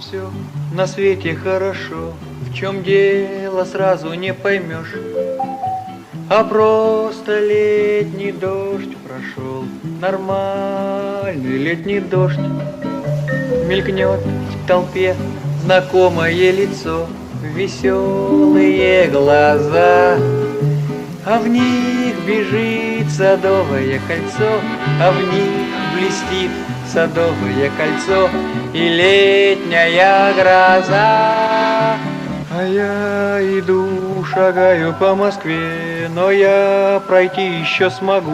все на свете хорошо. В чем дело, сразу не поймешь, а просто летний дождь прошел. Нормальный летний дождь. Мелькнет в толпе знакомое лицо, веселые глаза, а в них бежит садовое кольцо, а в них блестит садовое кольцо и летняя гроза. А я иду, шагаю по Москве, но я пройти еще смогу